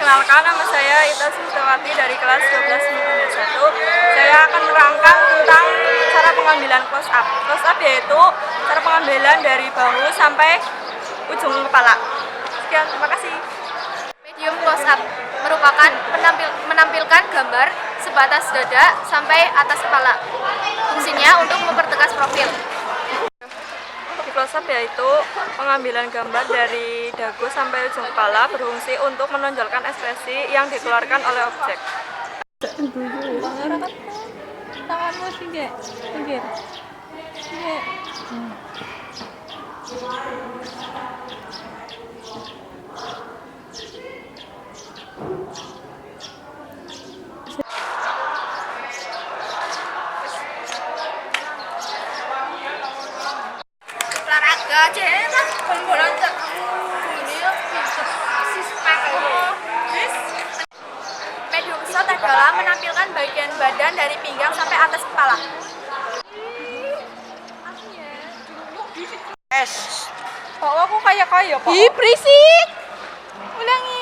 Perkenalkan, nama saya Ita Sustawati dari kelas 12 MIPA 1. Saya akan menerangkan tentang cara pengambilan close up. Close up yaitu cara pengambilan dari bahu sampai ujung kepala. Sekian, terima kasih. Medium close up merupakan menampilkan gambar sebatas dada sampai atas kepala. Fungsinya untuk mempertegas profil. Close up yaitu pengambilan gambar dari dagu sampai ujung kepala, berfungsi untuk menonjolkan ekspresi yang dikeluarkan oleh objek. Medium shot adalah menampilkan bagian badan dari pinggang sampai atas kepala. Kok aku kayak Pak? Berisik. Ulangi.